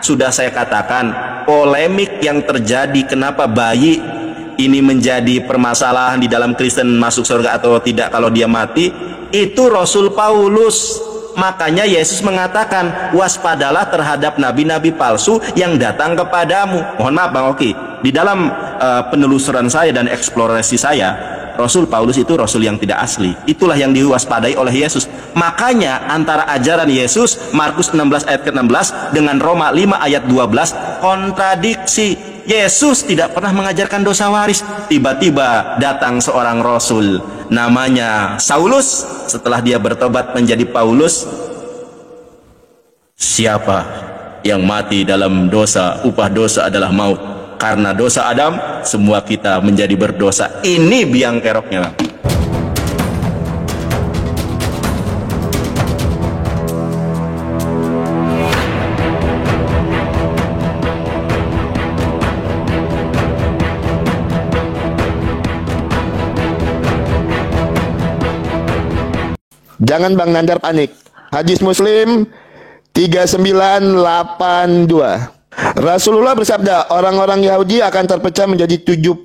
Sudah saya katakan, polemik yang terjadi kenapa bayi ini menjadi permasalahan di dalam Kristen masuk surga atau tidak kalau dia mati, itu Rasul Paulus. Makanya Yesus mengatakan, waspadalah terhadap nabi-nabi palsu yang datang kepadamu. Mohon maaf Bang Oki, di dalam penelusuran saya dan eksplorasi saya, Rasul Paulus itu Rasul yang tidak asli. Itulah yang diwaspadai oleh Yesus. Makanya antara ajaran Yesus Markus 16 ayat ke-16 dengan Roma 5 ayat 12 kontradiksi. Yesus tidak pernah mengajarkan dosa waris. Tiba-tiba datang seorang Rasul namanya Saulus. Setelah dia bertobat menjadi Paulus, siapa yang mati dalam dosa, upah dosa adalah maut. Karena dosa Adam, semua kita menjadi berdosa. Ini biang keroknya. Jangan Bang Nandar panik. Hadis Muslim 3982. Rasulullah bersabda, orang-orang Yahudi akan terpecah menjadi 71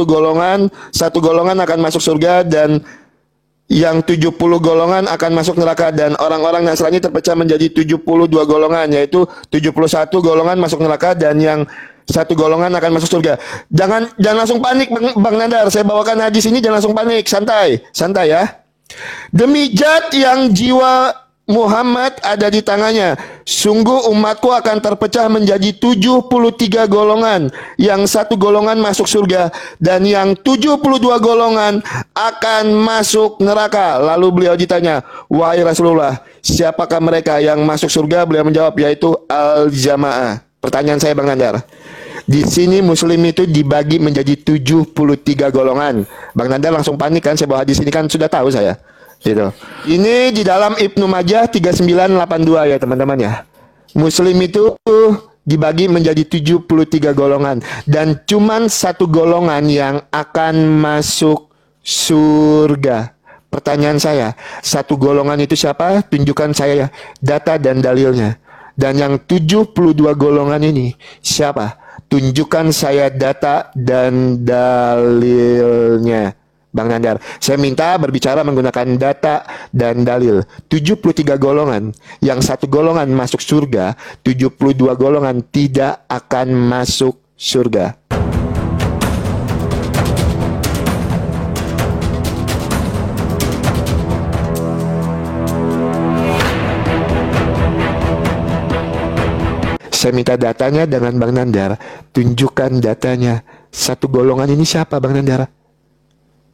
golongan. Satu golongan akan masuk surga dan yang 70 golongan akan masuk neraka. Dan orang-orang Nasrani terpecah menjadi 72 golongan, yaitu 71 golongan masuk neraka dan yang satu golongan akan masuk surga. Jangan langsung panik Bang Nandar. Saya bawakan hadis ini, jangan langsung panik. Santai ya. Demi zat yang jiwa Muhammad ada di tangannya, sungguh umatku akan terpecah menjadi 73 golongan. Yang satu golongan masuk surga dan yang 72 golongan akan masuk neraka. Lalu beliau ditanya, wahai Rasulullah, siapakah mereka yang masuk surga? Beliau menjawab, yaitu al-jamaah. Pertanyaan saya Bang Nandar, di sini Muslim itu dibagi menjadi 73 golongan. Bang Nandar langsung panik kan, saya bawa hadis ini kan sudah tahu saya. Gitu. Ini di dalam Ibnu Majah 3982 ya teman-teman ya. Muslim itu dibagi menjadi 73 golongan dan cuman satu golongan yang akan masuk surga. Pertanyaan saya, satu golongan itu siapa? Tunjukkan saya data dan dalilnya. Dan yang 72 golongan ini siapa? Tunjukkan saya data dan dalilnya. Bang Nandar, saya minta berbicara menggunakan data dan dalil. 73 golongan, yang satu golongan masuk surga, 72 golongan tidak akan masuk surga. Saya minta datanya dengan Bang Nandar. Tunjukkan datanya. Satu golongan ini siapa Bang Nandar?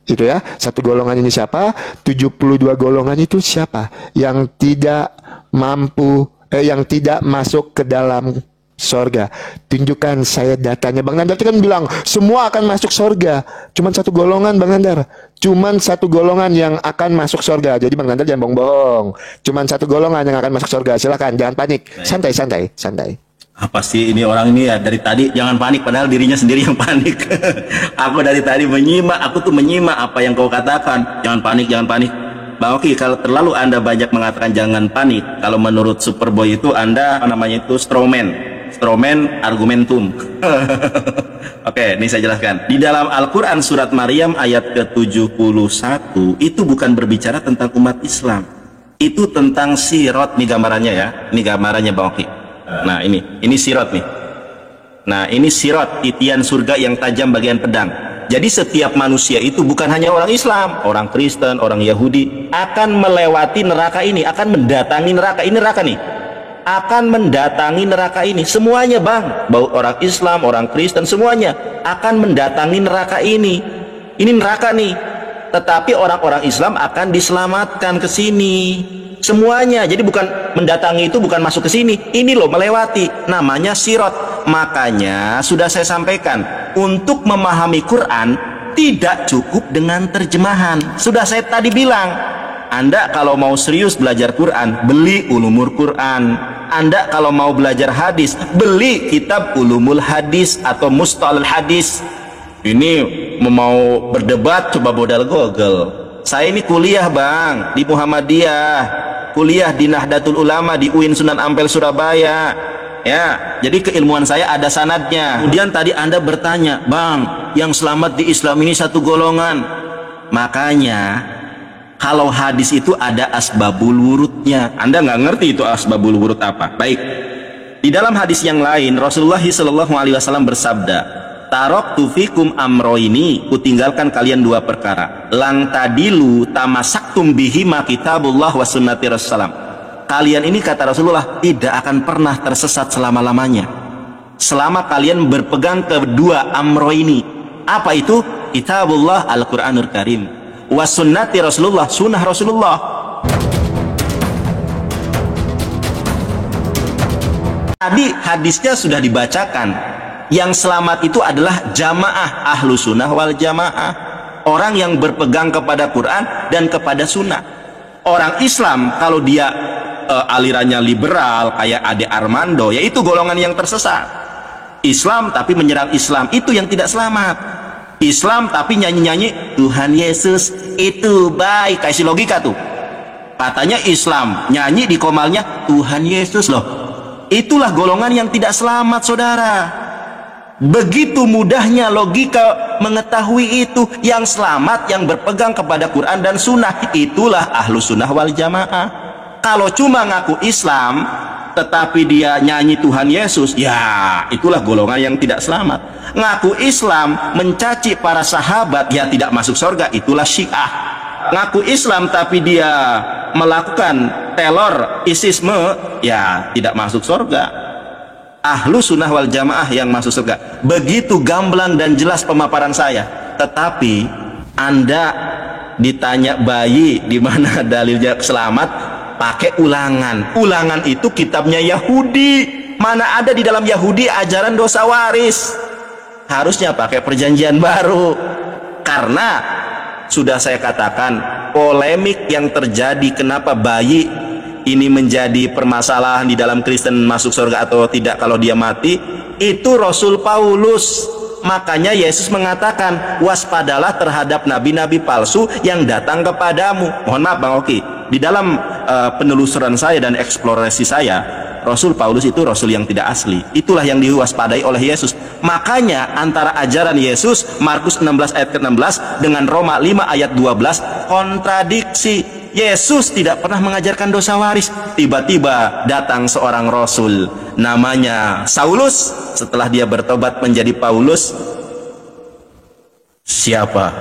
Itu ya, satu golongan ini siapa? 72 golongan itu siapa? Yang tidak mampu, yang tidak masuk ke dalam sorga. Tunjukkan saya datanya. Bang Nandar kan bilang semua akan masuk sorga. Cuman satu golongan Bang Nandar. Cuman satu golongan yang akan masuk sorga. Jadi Bang Nandar jangan bohong-bohong. Cuman satu golongan yang akan masuk sorga. Silakan, jangan panik. Santai. Apa sih ini orang ini ya, dari tadi jangan panik padahal dirinya sendiri yang panik. Aku dari tadi menyimak apa yang kau katakan. Jangan panik. Bang Oki, kalau terlalu Anda banyak mengatakan jangan panik, kalau menurut Superboy itu Anda namanya itu strawman argumentum. Oke, ini saya jelaskan. Di dalam Al-Quran surat Maryam ayat ke-71 itu bukan berbicara tentang umat Islam. Itu tentang sirot. Ini gambarannya ya. Ini gambarannya Bang Oki. Nah ini sirot nih. Nah ini sirot, titian surga yang tajam bagian pedang. Jadi setiap manusia itu bukan hanya orang Islam, orang Kristen, orang Yahudi akan melewati neraka ini, akan mendatangi neraka. Ini neraka nih, akan mendatangi neraka ini. Semuanya Bang, baik orang Islam, orang Kristen, semuanya akan mendatangi neraka ini. Ini neraka nih. Tetapi orang-orang Islam akan diselamatkan ke sini. Semuanya. Jadi bukan mendatangi itu bukan masuk ke sini. Ini loh melewati. Namanya sirot. Makanya sudah saya sampaikan, untuk memahami Quran tidak cukup dengan terjemahan. Sudah saya tadi bilang, Anda kalau mau serius belajar Quran, beli Ulumul Quran. Anda kalau mau belajar hadis, beli kitab Ulumul Hadis atau Mustalahul Hadis. Ini mau berdebat coba modal Google. Saya ini kuliah Bang di Muhammadiyah. kuliah di Nahdlatul Ulama di UIN Sunan Ampel Surabaya. Ya, jadi keilmuan saya ada sanadnya. Kemudian tadi Anda bertanya, Bang, yang selamat di Islam ini satu golongan. Makanya kalau hadis itu ada asbabul wurudnya. Anda nggak ngerti itu asbabul wurud apa. Baik. Di dalam hadis yang lain Rasulullah SAW bersabda, Taraktu fikum amroini, kutinggalkan kalian dua perkara. Lang tadilu tamasaktum bihima kitabullah wa sunnati Rasulullah. Kalian ini, kata Rasulullah, tidak akan pernah tersesat selama-lamanya selama kalian berpegang kedua amro ini. Apa itu? Kitabullah, Al-Quranul Karim, wa sunnati Rasulullah, sunnah Rasulullah. Tadi hadisnya sudah dibacakan. Yang selamat itu adalah jamaah ahlu sunnah wal jamaah, orang yang berpegang kepada Quran dan kepada sunnah. Orang Islam kalau dia alirannya liberal kayak Ade Armando, yaitu golongan yang tersesat. Islam tapi menyerang Islam, itu yang tidak selamat. Islam tapi nyanyi-nyanyi Tuhan Yesus itu baik, kasih logika tuh. Katanya Islam, nyanyi di komalnya Tuhan Yesus loh. Itulah golongan yang tidak selamat, saudara. Begitu mudahnya logika mengetahui itu. Yang selamat yang berpegang kepada Quran dan sunnah, itulah ahlu sunnah wal jamaah. Kalau cuma ngaku Islam tetapi dia nyanyi Tuhan Yesus, ya itulah golongan yang tidak selamat. Ngaku Islam mencaci para sahabat, ya tidak masuk surga, itulah Syiah. Ngaku Islam tapi dia melakukan teror isisme, ya tidak masuk surga. Ahlu sunnah wal jamaah yang masuk surga. Begitu gamblang dan jelas pemaparan saya. Tetapi Anda ditanya bayi di mana dalilnya selamat, pakai ulangan. Ulangan itu kitabnya Yahudi. Mana ada di dalam Yahudi ajaran dosa waris. Harusnya pakai perjanjian baru. Karena sudah saya katakan, polemik yang terjadi kenapa bayi ini menjadi permasalahan di dalam Kristen masuk surga atau tidak kalau dia mati, itu Rasul Paulus. Makanya Yesus mengatakan, waspadalah terhadap nabi-nabi palsu yang datang kepadamu. Mohon maaf Bang Oki, di dalam penelusuran saya dan eksplorasi saya, Rasul Paulus itu Rasul yang tidak asli. Itulah yang diwaspadai oleh Yesus. Makanya antara ajaran Yesus Markus 16 ayat ke-16 dengan Roma 5 ayat 12 kontradiksi. Yesus tidak pernah mengajarkan dosa waris. Tiba-tiba datang seorang Rasul namanya Saulus. Setelah dia bertobat menjadi Paulus, siapa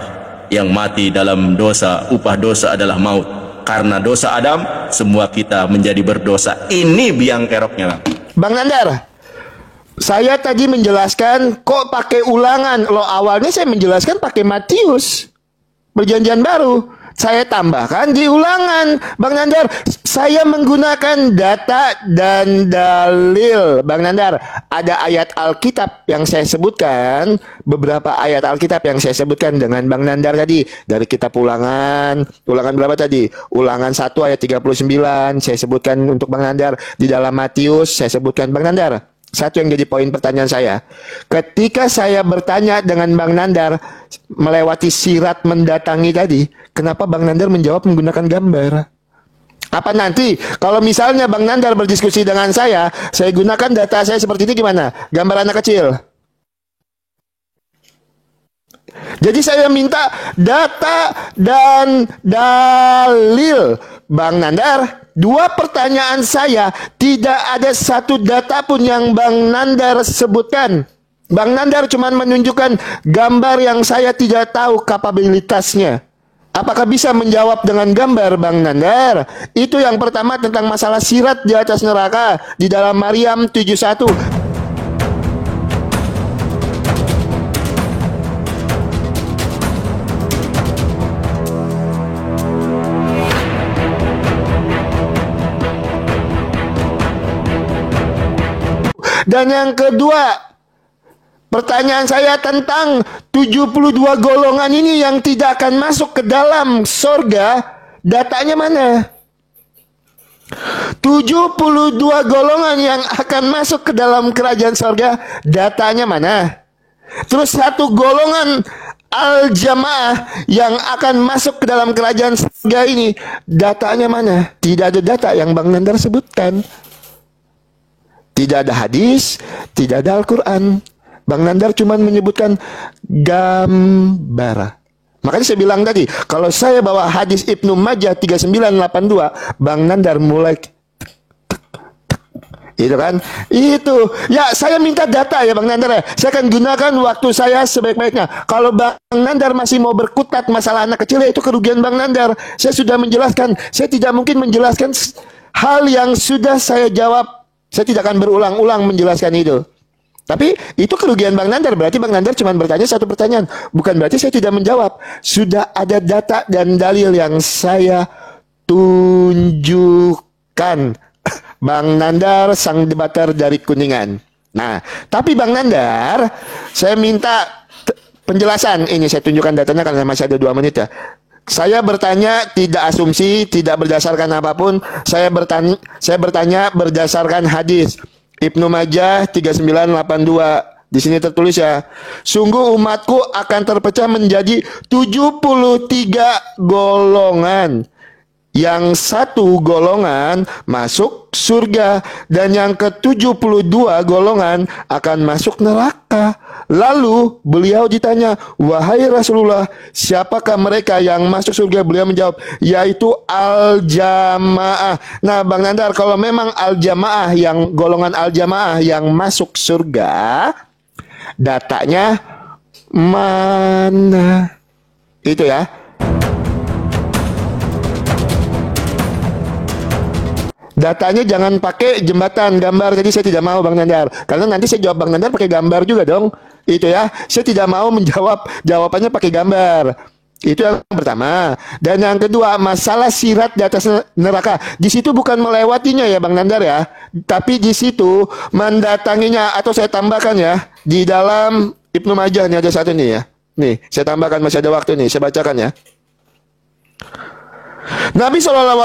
yang mati dalam dosa, upah dosa adalah maut. Karena dosa Adam, semua kita menjadi berdosa. Ini biang keroknya. Bang Nandar, saya tadi menjelaskan kok pakai ulangan. Loh, awalnya saya menjelaskan pakai Matius, perjanjian baru. Saya tambahkan di ulangan. Bang Nandar, saya menggunakan data dan dalil. Bang Nandar, ada ayat Alkitab yang saya sebutkan, beberapa ayat Alkitab yang saya sebutkan dengan Bang Nandar tadi. Dari kitab ulangan berapa tadi? Ulangan 1 ayat 39, saya sebutkan untuk Bang Nandar. Di dalam Matius, saya sebutkan Bang Nandar. Satu yang jadi poin pertanyaan saya. Ketika saya bertanya dengan Bang Nandar melewati sirat mendatangi tadi, kenapa Bang Nandar menjawab menggunakan gambar? Apa nanti kalau misalnya Bang Nandar berdiskusi dengan saya gunakan data saya seperti ini gimana? Gambar anak kecil. Jadi saya minta data dan dalil. Bang Nandar, dua pertanyaan saya, tidak ada satu data pun yang Bang Nandar sebutkan. Bang Nandar cuma menunjukkan gambar yang saya tidak tahu kapabilitasnya. Apakah bisa menjawab dengan gambar, Bang Nandar? Itu yang pertama tentang masalah sirat di atas neraka di dalam Maryam 71. Dan yang kedua, pertanyaan saya tentang 72 golongan ini yang tidak akan masuk ke dalam sorga, datanya mana? 72 golongan yang akan masuk ke dalam kerajaan sorga, datanya mana? Terus satu golongan al-jamaah yang akan masuk ke dalam kerajaan surga ini, datanya mana? Tidak ada data yang Bang Nandar sebutkan. Tidak ada hadis, tidak ada Al-Quran. Bang Nandar cuma menyebutkan gambar. Makanya saya bilang tadi, kalau saya bawa hadis Ibnu Majah 3982, Bang Nandar mulai itu kan, itu ya, saya minta data ya Bang Nandar ya. Saya akan gunakan waktu saya sebaik-baiknya. Kalau Bang Nandar masih mau berkutat masalah anak kecil, ya itu kerugian Bang Nandar. Saya sudah menjelaskan, saya tidak mungkin menjelaskan hal yang sudah saya jawab. Saya tidak akan berulang-ulang menjelaskan itu. Tapi itu kerugian Bang Nandar. Berarti Bang Nandar cuma bertanya satu pertanyaan, bukan berarti saya tidak menjawab. Sudah ada data dan dalil yang saya tunjukkan. Bang Nandar, sang debater dari Kuningan. Nah, tapi Bang Nandar, saya minta penjelasan. Ini saya tunjukkan datanya karena masih ada 2 menit ya. Saya bertanya tidak asumsi, tidak berdasarkan apapun. Saya bertanya berdasarkan hadis Ibnu Majah 3982. Di sini tertulis ya, sungguh umatku akan terpecah menjadi 73 golongan. Yang satu golongan masuk surga dan yang ke-72 golongan akan masuk neraka. Lalu beliau ditanya, wahai Rasulullah, siapakah mereka yang masuk surga? Beliau menjawab, yaitu al-jamaah. Nah Bang Nandar, kalau memang al-jamaah, yang golongan al-jamaah yang masuk surga, datanya mana? Itu ya. Datanya jangan pakai jembatan, gambar. Jadi saya tidak mau Bang Nandar, karena nanti saya jawab Bang Nandar pakai gambar juga dong. Itu ya, saya tidak mau menjawab jawabannya pakai gambar. Itu yang pertama. Dan yang kedua, masalah sirat di atas neraka. Di situ bukan melewatinya ya Bang Nandar ya, tapi di situ mendatanginya. Atau saya tambahkan ya, di dalam Ibnu Majah nih ada satu nih ya. Nih, saya tambahkan, masih ada waktu nih, saya bacakan ya. Nabi SAW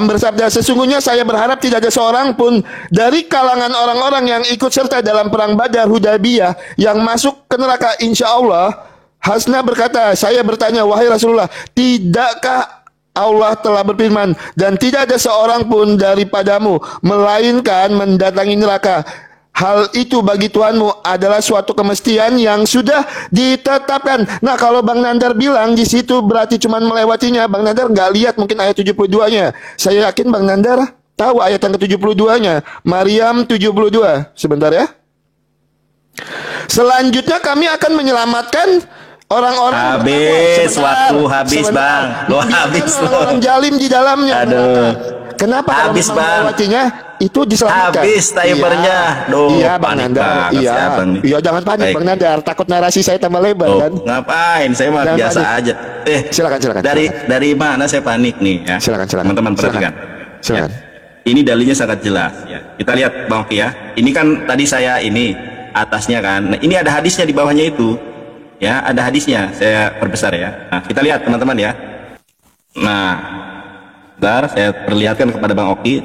bersabda, sesungguhnya saya berharap tidak ada seorang pun dari kalangan orang-orang yang ikut serta dalam perang Badar Hudaybiyah yang masuk ke neraka, insya Allah. Hasna berkata, saya bertanya, wahai Rasulullah, tidakkah Allah telah berfirman, dan tidak ada seorang pun daripadamu melainkan mendatangi neraka. Hal itu bagi Tuhanmu adalah suatu kemestian yang sudah ditetapkan. Nah, kalau Bang Nandar bilang di situ berarti cuma melewatinya, Bang Nandar nggak lihat mungkin ayat 72-nya. Saya yakin Bang Nandar tahu ayat yang ke-72-nya. Maryam 72. Sebentar ya. Selanjutnya kami akan menyelamatkan orang-orang. Habis waktu, habis Bang. Lo habis orang jalim di dalamnya. Aduh. Kenapa habis kalau melewatinya itu diselamatkan? Habis timernya. Iya Bang Nandar. Iya jangan panik Bang Nandar. Takut narasi saya tambah lebar kan? Ngapain? Saya mah biasa aja. Silakan. Dari mana saya panik nih ya? Silakan. Teman-teman perhatikan. Silakan. Ya. Ini dalilnya sangat jelas. Ya. Kita lihat Bang Oki ya. Ini kan tadi saya ini atasnya kan. Nah, ini ada hadisnya di bawahnya itu. Ya, ada hadisnya. Saya perbesar ya. Nah, kita lihat teman-teman ya. Nah, bentar, saya perlihatkan kepada Bang Oki.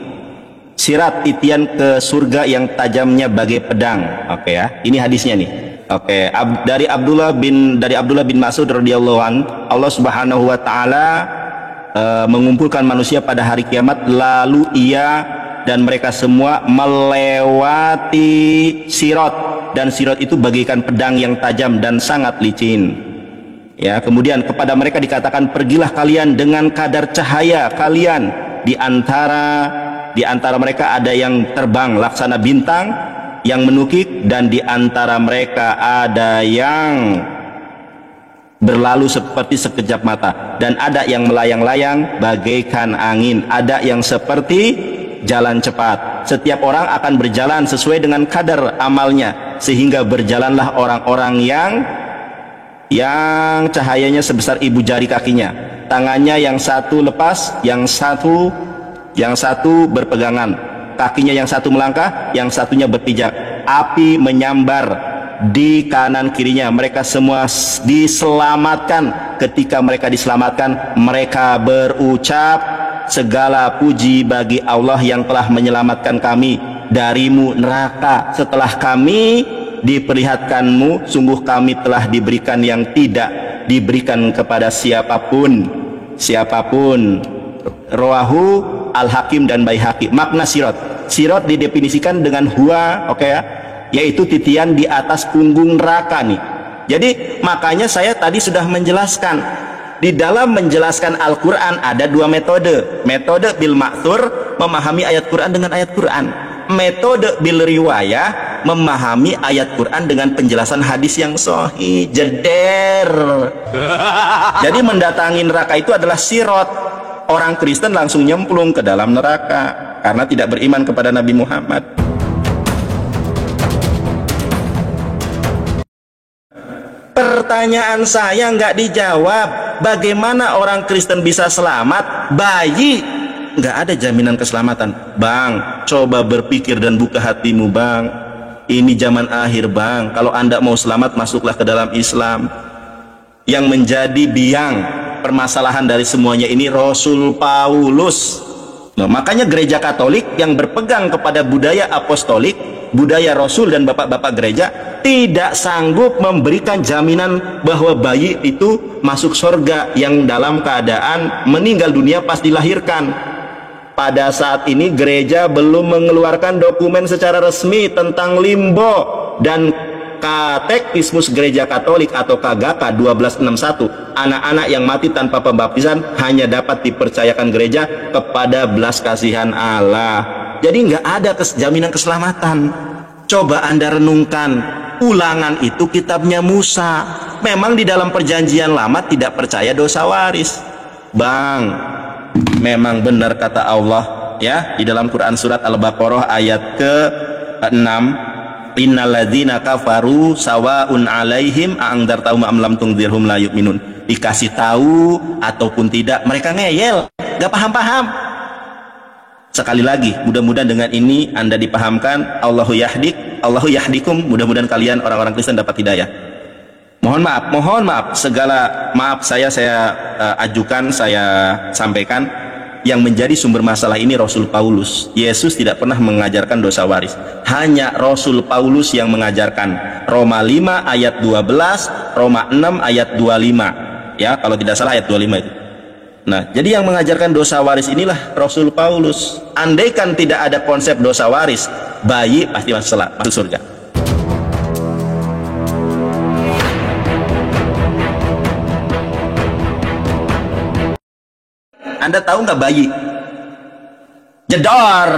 Sirat titian ke surga yang tajamnya bagai pedang. Oke ya. Ini hadisnya nih. Oke, dari Abdullah bin Mas'ud radhiyallahu an, Allah Subhanahu wa taala mengumpulkan manusia pada hari kiamat, lalu ia dan mereka semua melewati sirat, dan sirat itu bagaikan pedang yang tajam dan sangat licin. Ya, kemudian kepada mereka dikatakan, pergilah kalian dengan kadar cahaya kalian. Di antara mereka ada yang terbang laksana bintang yang menukik, dan di antara mereka ada yang berlalu seperti sekejap mata, dan ada yang melayang-layang bagaikan angin, ada yang seperti jalan cepat. Setiap orang akan berjalan sesuai dengan kadar amalnya, sehingga berjalanlah orang-orang yang cahayanya sebesar ibu jari kakinya. Tangannya yang satu lepas, yang satu berpegangan, kakinya yang satu melangkah, yang satunya berpijak. Api menyambar di kanan kirinya. Mereka semua diselamatkan. Ketika mereka diselamatkan, mereka berucap, segala puji bagi Allah yang telah menyelamatkan kami darimu neraka. Setelah kami diperlihatkanmu, sungguh kami telah diberikan yang tidak diberikan kepada siapapun. Rawahu Al-Hakim dan Baihaqi. Makna sirat didefinisikan dengan huwa, oke ya, yaitu titian di atas punggung neraka nih. Jadi makanya saya tadi sudah menjelaskan, di dalam menjelaskan Al-Quran ada dua metode. Metode bil ma'thur, memahami ayat Quran dengan ayat Quran. Metode bil riwayah, memahami ayat Quran dengan penjelasan hadis yang sahih. Jeder. Jadi mendatangi neraka itu adalah sirat. Orang Kristen langsung nyemplung ke dalam neraka karena tidak beriman kepada Nabi Muhammad. Pertanyaan saya nggak dijawab. Bagaimana orang Kristen bisa selamat? Bayi nggak ada jaminan keselamatan. Bang, coba berpikir dan buka hatimu, bang. Ini zaman akhir, bang. Kalau Anda mau selamat, masuklah ke dalam Islam. Yang menjadi biang permasalahan dari semuanya ini Rasul Paulus. Nah, makanya gereja Katolik yang berpegang kepada budaya apostolik, budaya Rasul dan bapak-bapak gereja, tidak sanggup memberikan jaminan bahwa bayi itu masuk surga yang dalam keadaan meninggal dunia pas dilahirkan. Pada saat ini gereja belum mengeluarkan dokumen secara resmi tentang limbo, dan Katekismus Gereja Katolik atau KGK 1261, anak-anak yang mati tanpa pembaptisan hanya dapat dipercayakan gereja kepada belas kasihan Allah. Jadi nggak ada jaminan keselamatan. Coba Anda renungkan, Ulangan itu kitabnya Musa. Memang di dalam perjanjian lama tidak percaya dosa waris, bang. Memang benar kata Allah ya di dalam Quran surat Al-Baqarah ayat ke-6, innalladzina kafaru sawaun alaihim a'angdartahum am lam tungdzirhum la yu'minun. Dikasih tahu ataupun tidak, mereka ngeyel, gak paham-paham. Sekali lagi, mudah-mudahan dengan ini Anda dipahamkan. Allahu yahdikum. Mudah-mudahan kalian orang-orang Kristen dapat hidayah. Mohon maaf, segala maaf saya ajukan, saya sampaikan. Yang menjadi sumber masalah ini Rasul Paulus. Yesus tidak pernah mengajarkan dosa waris. Hanya Rasul Paulus yang mengajarkan. Roma 5 ayat 12, Roma 6 ayat 25. Ya, kalau tidak salah ayat 25 itu. Nah, jadi yang mengajarkan dosa waris inilah Rasul Paulus. Andaikan tidak ada konsep dosa waris, bayi pasti masuk surga. Anda tahu nggak bayi? Jedor.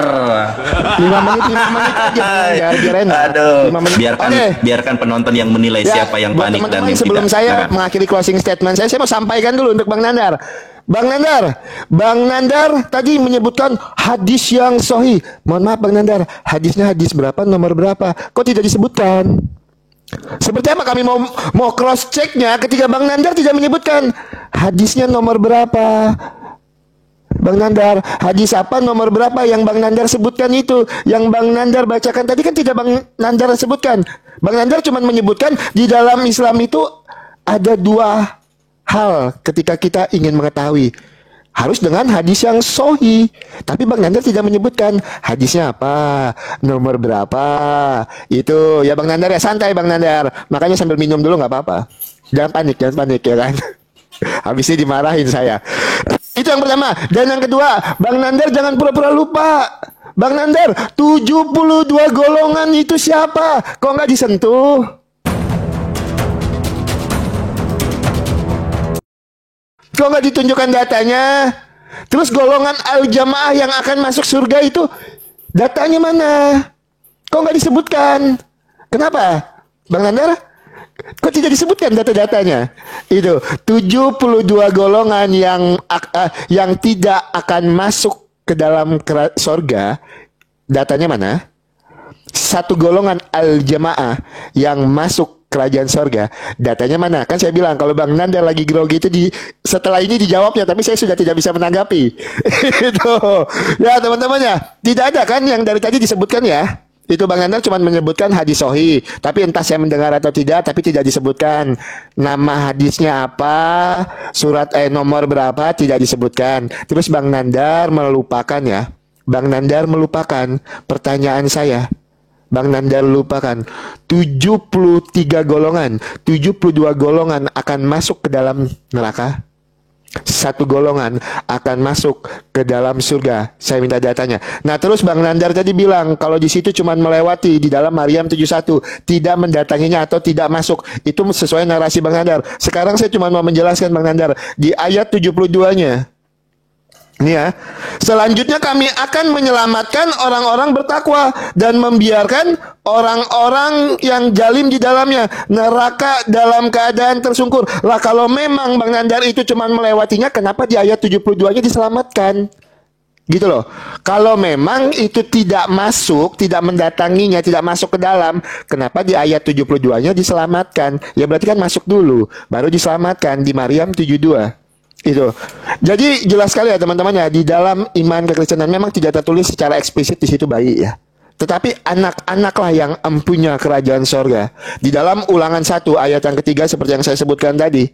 5 menit aja. Biar enak. Aduh. 5 menit. Biarkan penonton yang menilai Ya, siapa yang buat panik dan yang sebelum tidak. saya mengakhiri closing statement saya mau sampaikan dulu untuk Bang Nandar. Bang Nandar tadi menyebutkan hadis yang sahih. Mohon maaf Bang Nandar, hadisnya hadis berapa, nomor berapa? Kok tidak disebutkan? Seperti apa kami mau cross checknya ketika Bang Nandar tidak menyebutkan hadisnya nomor berapa? Bang Nandar, hadis apa nomor berapa yang Bang Nandar sebutkan itu? Yang Bang Nandar bacakan tadi kan tidak Bang Nandar sebutkan. Bang Nandar cuma menyebutkan di dalam Islam itu ada 2 hal ketika kita ingin mengetahui. Harus dengan hadis yang sahih. Tapi Bang Nandar tidak menyebutkan hadisnya apa, nomor berapa. Itu ya Bang Nandar ya, santai Bang Nandar. Makanya sambil minum dulu nggak apa-apa. Jangan panik ya kan. Habis ini dimarahin saya. Itu yang pertama. Dan yang kedua, Bang Nandar jangan pura-pura lupa. Bang Nandar, 72 golongan itu siapa? Kok nggak disentuh? Kok nggak ditunjukkan datanya? Terus golongan al-jamaah yang akan masuk surga itu datanya mana? Kok nggak disebutkan? Kenapa? Bang Nandar? Kok tidak disebutkan data-datanya? Itu 72 golongan yang tidak akan masuk ke dalam surga. Datanya mana? 1 golongan al-jamaah yang masuk kerajaan surga. Datanya mana? Kan saya bilang kalau Bang Nandar lagi grogi itu setelah ini dijawabnya, tapi saya sudah tidak bisa menanggapi. Itu. Ya teman-temannya, tidak ada kan yang dari tadi disebutkan ya? Itu Bang Nandar cuma menyebutkan hadis sahih, tapi entah saya mendengar atau tidak, tapi tidak disebutkan nama hadisnya apa, surat nomor berapa, tidak disebutkan. Terus Bang Nandar melupakan ya, Bang Nandar melupakan pertanyaan saya. Bang Nandar lupakan. 73 golongan, 72 golongan akan masuk ke dalam neraka. Satu golongan akan masuk ke dalam surga. Saya minta datanya. Nah, terus Bang Nandar tadi bilang kalau di situ cuma melewati di dalam Maryam 71, tidak mendatanginya atau tidak masuk. Itu sesuai narasi Bang Nandar. Sekarang saya cuma mau menjelaskan Bang Nandar di ayat 72-nya. Ini ya. Selanjutnya kami akan menyelamatkan orang-orang bertakwa dan membiarkan orang-orang yang jalim di dalamnya neraka dalam keadaan tersungkur. Lah kalau memang Bang Nandar itu cuma melewatinya, kenapa di ayat 72-nya diselamatkan? Gitu loh. Kalau memang itu tidak masuk, tidak mendatanginya, tidak masuk ke dalam, kenapa di ayat 72-nya diselamatkan? Ya berarti kan masuk dulu, baru diselamatkan di Maryam 72. Itu. Jadi jelas sekali ya teman-teman ya, di dalam iman kekristenan memang tidak tertulis secara eksplisit di situ bayi ya. Tetapi anak-anaklah yang empunya kerajaan sorga. Di dalam Ulangan 1 ayat yang ketiga seperti yang saya sebutkan tadi,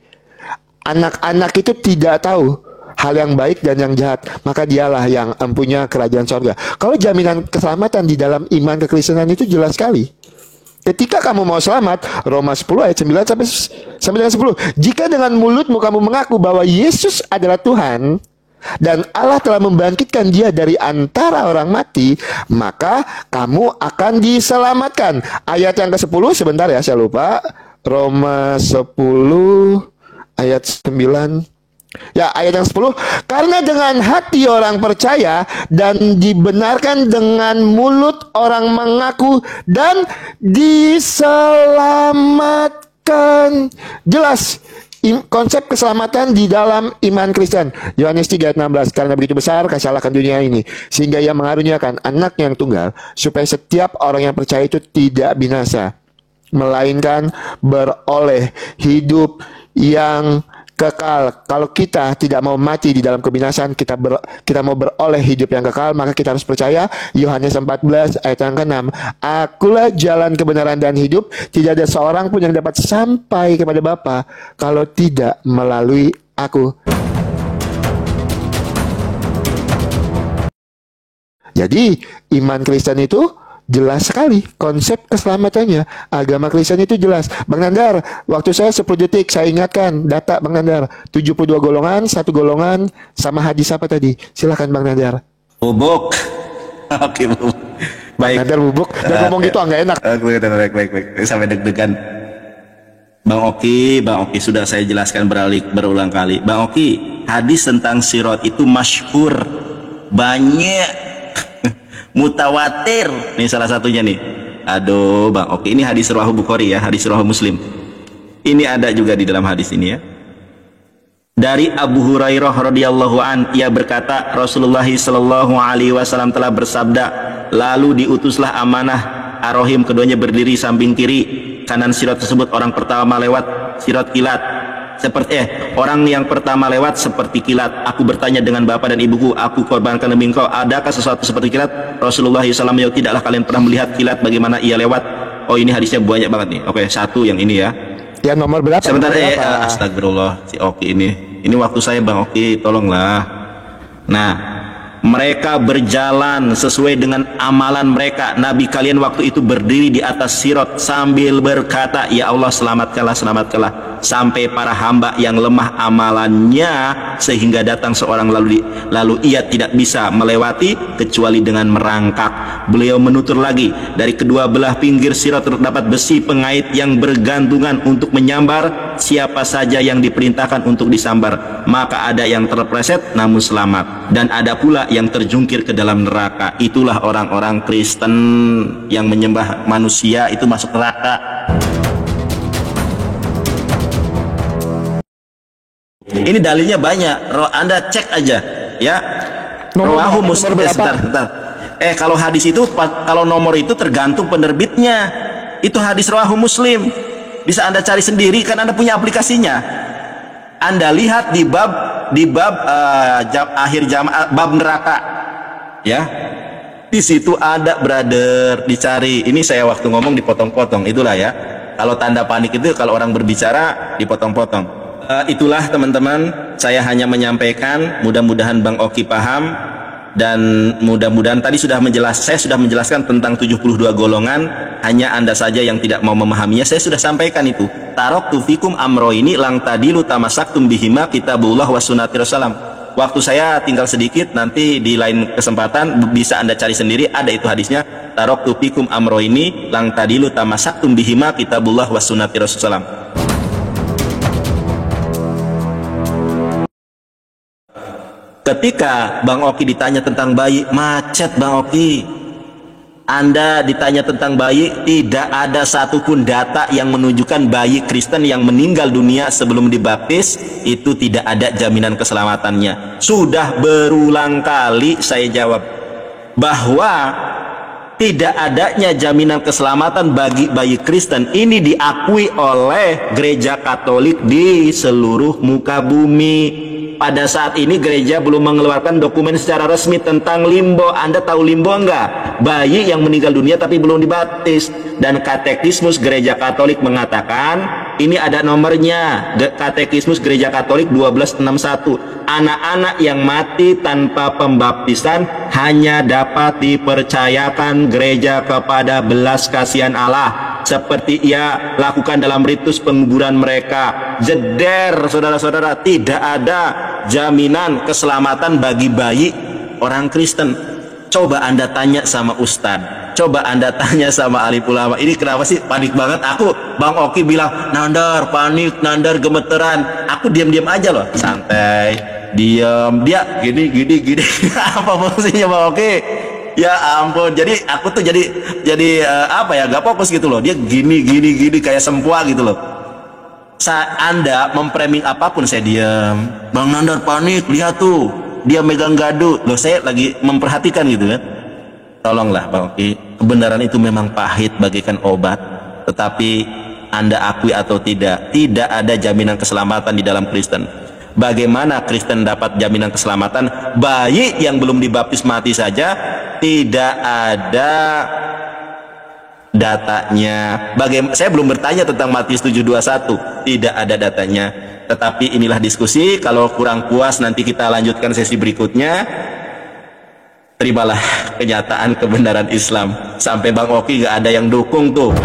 anak-anak itu tidak tahu hal yang baik dan yang jahat, maka dialah yang empunya kerajaan sorga. Kalau jaminan keselamatan di dalam iman kekristenan itu jelas sekali. Ketika kamu mau selamat, Roma 10 ayat 9 sampai dengan 10. Jika dengan mulutmu kamu mengaku bahwa Yesus adalah Tuhan dan Allah telah membangkitkan dia dari antara orang mati, maka kamu akan diselamatkan. Ayat yang ke-10 sebentar ya, saya lupa. Roma 10 ayat 9. Ya, ayat yang 10. Karena dengan hati orang percaya dan dibenarkan dengan mulut orang mengaku dan diselamatkan. Jelas konsep keselamatan di dalam iman Kristen. Yohanes 3 ayat 16. Karena begitu besar kasih Allah akan dunia ini, sehingga ia mengaruniakan anak yang tunggal, supaya setiap orang yang percaya itu tidak binasa, melainkan beroleh hidup yang kekal. Kalau kita tidak mau mati di dalam kebinasaan, kita mau beroleh hidup yang kekal, maka kita harus percaya Yohanes 14 ayat yang ke-6. Akulah jalan kebenaran dan hidup, tidak ada seorang pun yang dapat sampai kepada Bapa kalau tidak melalui aku. Jadi iman Kristen itu jelas sekali konsep keselamatannya. Agama Kristen itu jelas. Bang Nandar, waktu saya 10 detik saya ingatkan data Bang Nandar. 72 golongan, satu golongan, sama hadis apa tadi? Silakan Bang Nandar. Bubuk. Oke, bubuk. Baik. Bang Nandar bubuk. Dan ngomong gitu nggak enak. Baik. Sampai deg-degan. Bang Oki sudah saya jelaskan berulang kali. Bang Oki, hadis tentang sirat itu masyhur. Banyak. Mutawatir, ini salah satunya nih. Aduh Bang, oke, ini hadis riwayat Bukhari ya, hadis riwayat Muslim. Ini ada juga di dalam hadis ini ya. Dari Abu Hurairah radhiyallahu an, ia berkata Rasulullah sallallahu alaihi wasallam telah bersabda, lalu diutuslah amanah Ar-Rahim, keduanya berdiri samping kiri kanan sirat tersebut. Orang pertama lewat sirat kilat seperti orang yang pertama lewat seperti kilat. Aku bertanya dengan bapak dan ibuku, aku korbankan demi engkau, adakah sesuatu seperti kilat? Rasulullah SAW, ya tidaklah kalian pernah melihat kilat bagaimana ia lewat. Oh, ini hadisnya banyak banget nih. Oke, satu yang ini ya. Ya, nomor berapa? Sebentar astagfirullah si Oki ini waktu saya Bang Oki, tolonglah. Nah, mereka berjalan sesuai dengan amalan mereka. Nabi kalian waktu itu berdiri di atas sirat sambil berkata, ya Allah selamatkanlah, selamatkanlah, sampai para hamba yang lemah amalannya sehingga datang seorang lalu ia tidak bisa melewati kecuali dengan merangkak. Beliau menutur lagi, dari kedua belah pinggir sirat terdapat besi pengait yang bergantungan untuk menyambar siapa saja yang diperintahkan untuk disambar, maka ada yang terpleset namun selamat, dan ada pula yang terjungkir ke dalam neraka. Itulah orang-orang Kristen yang menyembah manusia, itu masuk neraka. Ini dalilnya banyak. Anda cek aja ya. Rawahu Muslim. Sebentar. Kalau hadis itu, kalau nomor itu tergantung penerbitnya. Itu hadis rawahu Muslim. Bisa Anda cari sendiri kan, Anda punya aplikasinya. Anda lihat di bab akhir jamaah, bab neraka ya. Di situ ada, brother, dicari. Ini saya waktu ngomong dipotong-potong, itulah ya. Kalau tanda panik itu kalau orang berbicara dipotong-potong. Itulah teman-teman, saya hanya menyampaikan, mudah-mudahan Bang Oki paham. Dan mudah-mudahan tadi saya sudah menjelaskan tentang 72 golongan, hanya Anda saja yang tidak mau memahaminya. Saya sudah sampaikan itu. Taraktu fikum amroini lang tadilu tamasaktum bihima kitabullah wa sunnati rasulullah. Waktu saya tinggal sedikit, nanti di lain kesempatan bisa Anda cari sendiri, ada itu hadisnya. Taraktu fikum amroini lang tadilu tamasaktum bihima kitabullah wa sunnati rasulullah. Ketika Bang Oki ditanya tentang bayi, macet Bang Oki. Anda ditanya tentang bayi, tidak ada satupun data yang menunjukkan bayi Kristen yang meninggal dunia sebelum dibaptis itu tidak ada jaminan keselamatannya. Sudah berulang kali saya jawab bahwa tidak adanya jaminan keselamatan bagi bayi Kristen ini diakui oleh gereja Katolik di seluruh muka bumi. Pada saat ini gereja belum mengeluarkan dokumen secara resmi tentang limbo. Anda tahu limbo enggak? Bayi yang meninggal dunia tapi belum dibaptis. Dan katekismus gereja Katolik mengatakan, ini ada nomornya, katekismus gereja Katolik 1261. Anak-anak yang mati tanpa pembaptisan hanya dapat dipercayakan gereja kepada belas kasihan Allah, seperti ia lakukan dalam ritus penguburan mereka. Jeder, saudara-saudara, tidak ada jaminan keselamatan bagi bayi orang Kristen. Coba Anda tanya sama Ustadz, coba Anda tanya sama alim ulama, ini kenapa sih panik banget? Bang Oki bilang, nandar, panik, nandar, gemeteran. Aku diam-diam aja loh, santai, diam. Dia gini. Apa maksudnya Bang Oki? Ya ampun, jadi aku tuh jadi apa ya, gak fokus gitu loh. Dia gini kayak sempua gitu loh. Anda memframing apapun, saya diam. Bang Nandar panik, lihat tuh, dia megang gadu. Loh, saya lagi memperhatikan gitu kan. Tolonglah Bang Oki, kebenaran itu memang pahit bagaikan obat. Tetapi Anda akui atau tidak ada jaminan keselamatan di dalam Kristen. Bagaimana Kristen dapat jaminan keselamatan? Bayi yang belum dibaptis mati saja tidak ada datanya. Saya belum bertanya tentang Matius 7:21, tidak ada datanya. Tetapi inilah diskusi. Kalau kurang puas nanti kita lanjutkan sesi berikutnya. Terimalah kenyataan kebenaran Islam. Sampai Bang Oki gak ada yang dukung tuh.